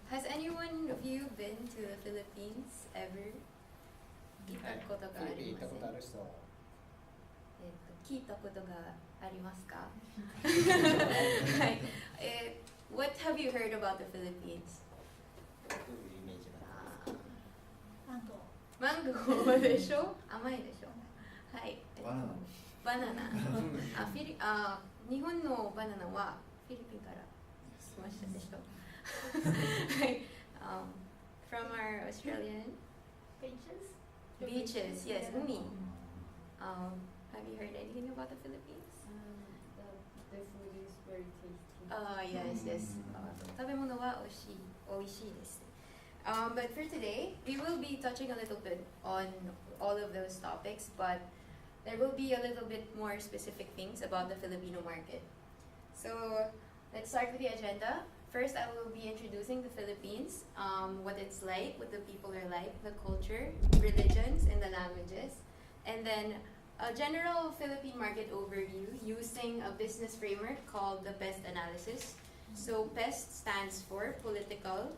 Has anyone of you been to the Philippines ever? 聞いたことがありますか？聞いたことがありますか？はい。What have you heard about the Philippines? マンゴーでしょ？甘いでしょ？はい。バナナ。日本のバナナはフィリピンから来ましたでしょ？はい。From our Australian beaches, yes, 海。Have you heard anything about the Philippines? The food is very tasty. Yes, yes. 食べ物は美味しいです。But for today, we will be touching a little bit on all of those topics, but there will be a little bit more specific things about the Filipino market. So let's start with the agenda. First, I will be introducing the Philippines, what it's like, what the people are like, the culture, religions, and the languages. And then a general Philippine market overview using a business framework called the PEST analysis. So PEST stands for political,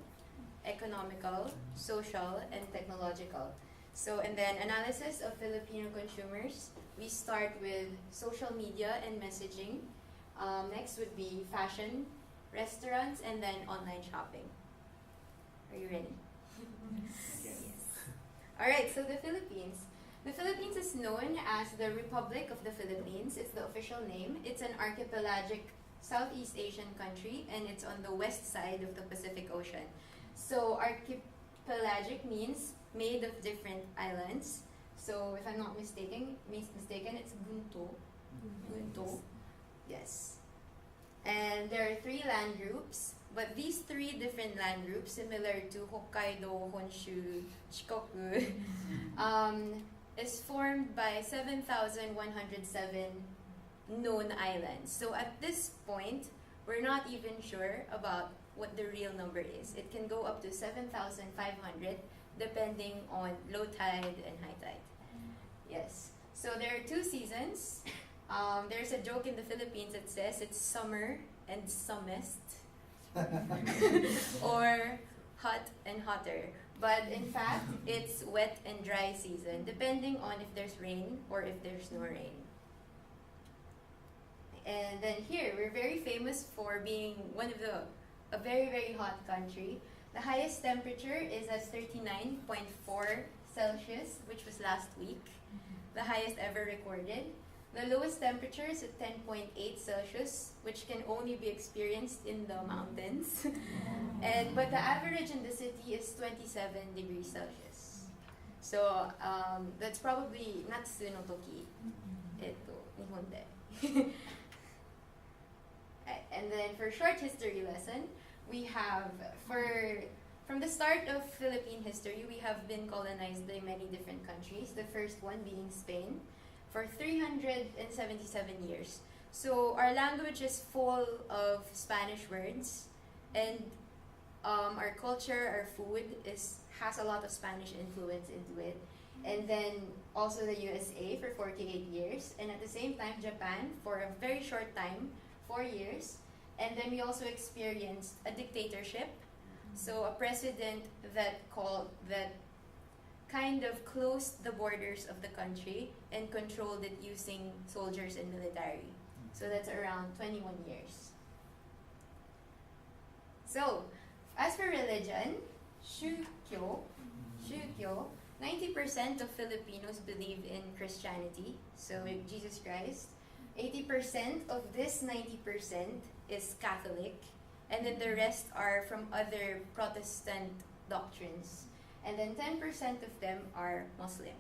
economical, social, and technological. So, and then analysis of Filipino consumers. We start with social media and messaging. Next would be fashion, restaurants, and then online shopping. Are you ready? Yes. Alright, so the Philippines. The Philippines is known as the Republic of the Philippines. It's the official name. It's an archipelagic Southeast Asian country, and it's on the west side of the Pacific Ocean. So archipelagic means made of different islands. So if I'm not mistaken, it's Bunto. Yes. And there are 3 land groups, but these 3 different land groups, similar to Hokkaido, Honshu, Shikoku, is formed by 7,107 known islands. So at this point, we're not even sure about what the real number is. It can go up to 7,500 depending on low tide and high tide. Yes. So there are 2 seasons. There's a joke in the Philippines that says it's summer and summest or hot and hotter. But in fact, it's wet and dry season depending on if there's rain or if there's no rain. And then here, we're very famous for being a very, very hot country. The highest temperature is at 39.4 Celsius, which was last week, the highest ever recorded. The lowest temperature is at 10.8 Celsius, which can only be experienced in the mountains. But the average in the city is 27 degrees Celsius. So that's probably natsu no toki, nihon de. And then for short history lesson, we have, from the start of Philippine history, we have been colonized by many different countries, the first one being Spain, for 377 years. So our language is full of Spanish words, and our culture, our food has a lot of Spanish influence into it. And then also the USA for 48 years, and at the same time Japan for a very short time, 4 years. And then we also experienced a dictatorship, so a president that kind of closed the borders of the country and controlled it using soldiers and military. So that's around 21 years. So, as for religion, 宗教, 90% of Filipinos believe in Christianity, so Jesus Christ. 80% of this 90% is Catholic, and then the rest are from other Protestant doctrines. And then 10% of them are Muslim.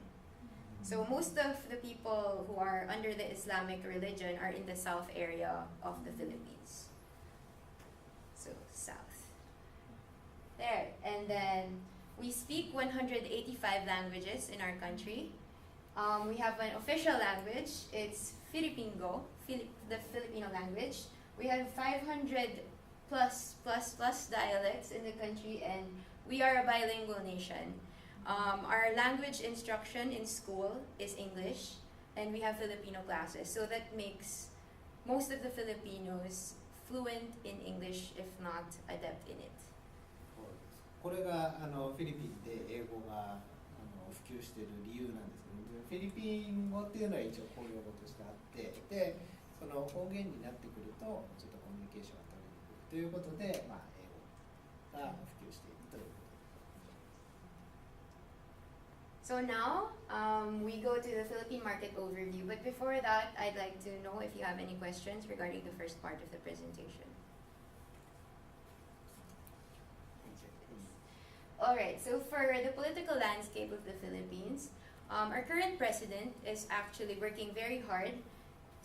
So most of the people who are under the Islamic religion are in the south area of the Philippines. So south. There. And then we speak 185 languages in our country. We have an official language. It's Filipino, the Filipino language. We have 500 plus dialects in the country, and we are a bilingual nation. Our language instruction in school is English, and we have Filipino classes. So that makes most of the Filipinos fluent in English, if not adept in it. これがフィリピンで英語が普及している理由なんですけど、フィリピン語っていうのは一応公用語としてあって、でその方言になってくるとちょっとコミュニケーションが取れにくいということで、まあ、英語が普及しているということです。So now we go to the Philippine market overview, but before that, I'd like to know if you have any questions regarding the first part of the presentation. Alright, so for the political landscape of the Philippines, our current president is actually working very hard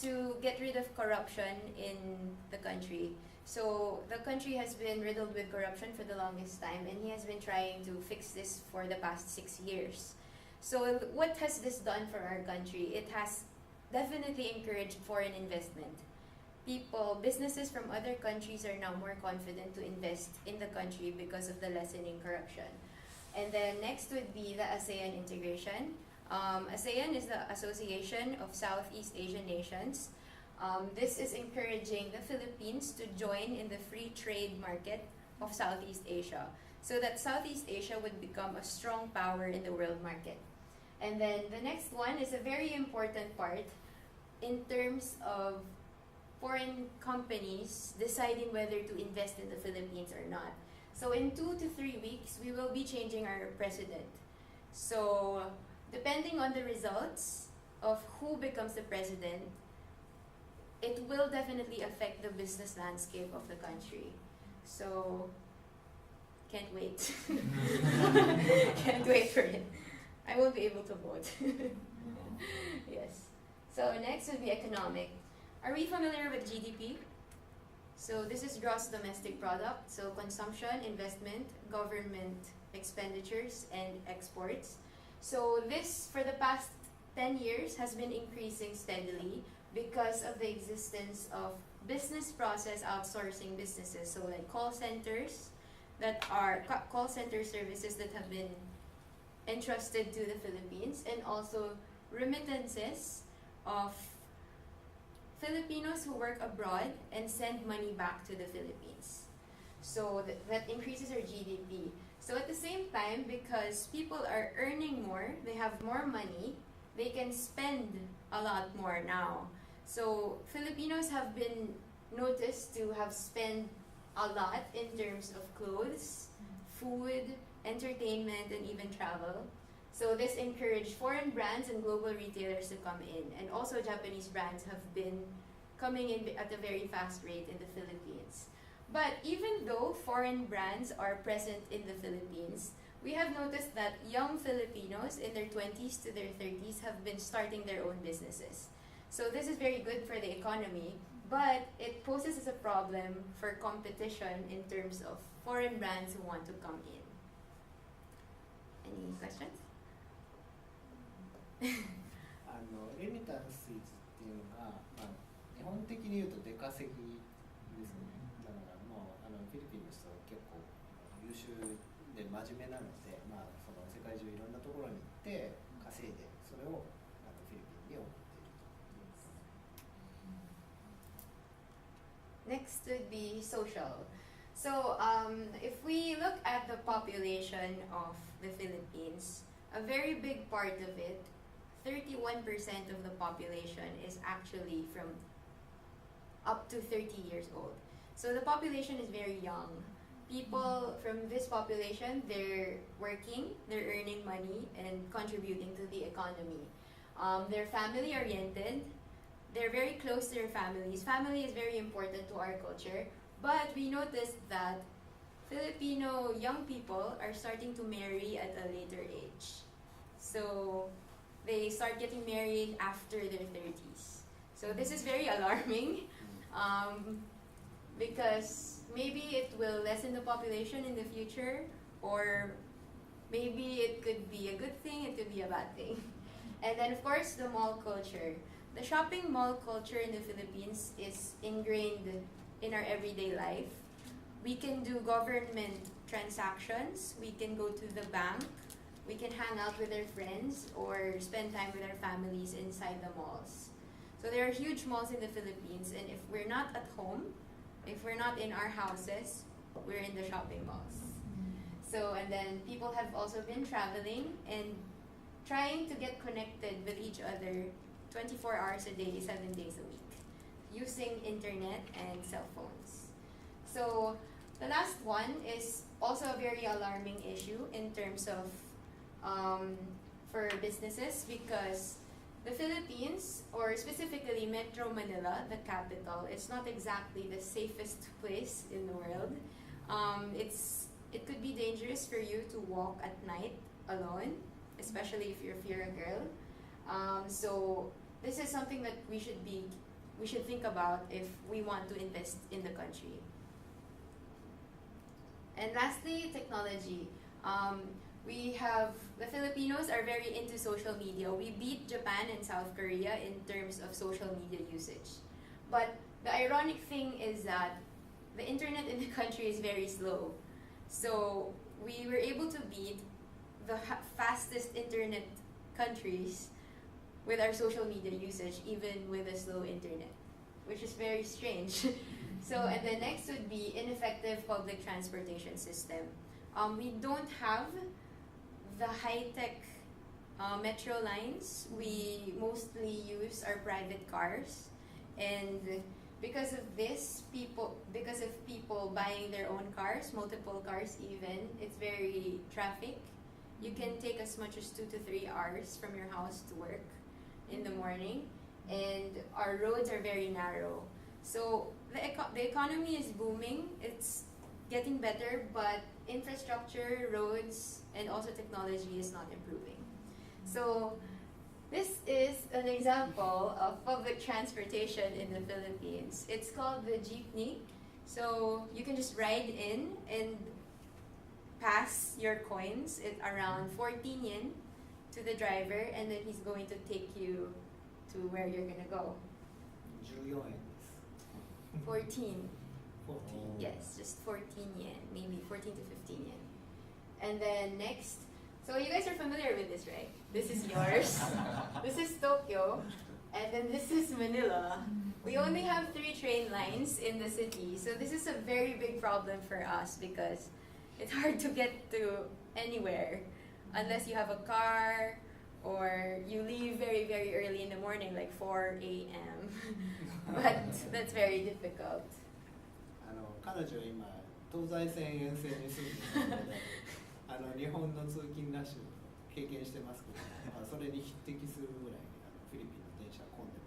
to get rid of corruption in the country. So the country has been riddled with corruption for the longest time, and he has been trying to fix this for the past 6 years. So what has this done for our country? It has definitely encouraged foreign investment. Businesses from other countries are now more confident to invest in the country because of the lessening corruption. And then next would be the ASEAN integration. ASEAN is the Association of Southeast Asian Nations. This is encouraging the Philippines to join in the free trade market of Southeast Asia, so that Southeast Asia would become a strong power in the world market. And then the next one is a very important part in terms of foreign companies deciding whether to invest in the Philippines or not. So in 2 to 3 weeks, we will be changing our president. So depending on the results of who becomes the president, it will definitely affect the business landscape of the country. So can't wait. Can't wait for it. I won't be able to vote. Yes. So next would be economic. Are we familiar with GDP? So this is gross domestic product. So consumption, investment, government expenditures, and exports. So this, for the past 10 years, has been increasing steadily because of the existence of business process outsourcing businesses. So like call centers that are call center services that have been entrusted to the Philippines, and also remittances of Filipinos who work abroad and send money back to the Philippines. So that increases our GDP. So at the same time, because people are earning more, they have more money, they can spend a lot more now. So Filipinos have been noticed to have spent a lot in terms of clothes, food, entertainment, and even travel. So this encouraged foreign brands and global retailers to come in, and also Japanese brands have been coming in at a very fast rate in the Philippines. But even though foreign brands are present in the Philippines, we have noticed that young Filipinos in their 20s to their 30s have been starting their own businesses. So this is very good for the economy, but it poses as a problem for competition in terms of foreign brands who want to come in. Any questions? レミタンス率っていうのが、まあ、日本的に言うと出稼ぎですね。だからもうフィリピンの人は結構優秀で真面目なので、まあ、その世界中いろんなところに行って稼いで、それをフィリピンに送っていると。Next would be social. So if we look at the population of the Philippines, a very big part of it, 31% of the population is actually from up to 30 years old. So the population is very young. People from this population, they're working, they're earning money and contributing to the economy. They're family oriented. They're very close to their families. Family is very important to our culture. But we noticed that Filipino young people are starting to marry at a later age. So they start getting married after their 30s. So this is very alarming because maybe it will lessen the population in the future, or maybe it could be a good thing, it could be a bad thing. And then of course the mall culture. The shopping mall culture in the Philippines is ingrained in our everyday life. We can do government transactions, we can go to the bank, we can hang out with our friends or spend time with our families inside the malls. So there are huge malls in the Philippines, and if we're not at home, if we're not in our houses, we're in the shopping malls. So, and then people have also been traveling and trying to get connected with each other 24 hours a day, 7 days a week, using internet and cell phones. So, the last one is also a very alarming issue in terms of for businesses, because the Philippines, or specifically Metro Manila, the capital, it's not exactly the safest place in the world. It could be dangerous for you to walk at night alone, especially if you're a girl. So this is something that we should think about if we want to invest in the country. And lastly, technology. The Filipinos are very into social media. We beat Japan and South Korea in terms of social media usage. But the ironic thing is that the internet in the country is very slow. So we were able to beat the fastest internet countries with our social media usage, even with a slow internet, which is very strange. So, and the next would be ineffective public transportation system. We don't have the high-tech metro lines. We mostly use our private cars, and because of people buying their own cars, multiple cars even, it's very traffic. You can take as much as 2 to 3 hours from your house to work in the morning, and our roads are very narrow. So the economy is booming, it's getting better, but infrastructure, roads, and also technology is not improving. So this is an example of public transportation in the Philippines. It's called the jeepney. So you can just ride in and pass your coins at around 14 yen to the driver, and then he's going to take you to where you're gonna go. 14 円です。 14. 14. Yes, just 14 yen, maybe 14 to 15 yen. And then next, so you guys are familiar with this, right? This is yours. This is Tokyo. And then this is Manila. We only have 3 train lines in the city. So this is a very big problem for us because it's hard to get to anywhere unless you have a car or you leave very, very early in the morning, like 4 a.m. But that's very difficult. 彼女は今東西線沿線に住んでいるので日本の通勤ラッシュ経験してますけど、それに匹敵するぐらいフィリピンの電車は混んで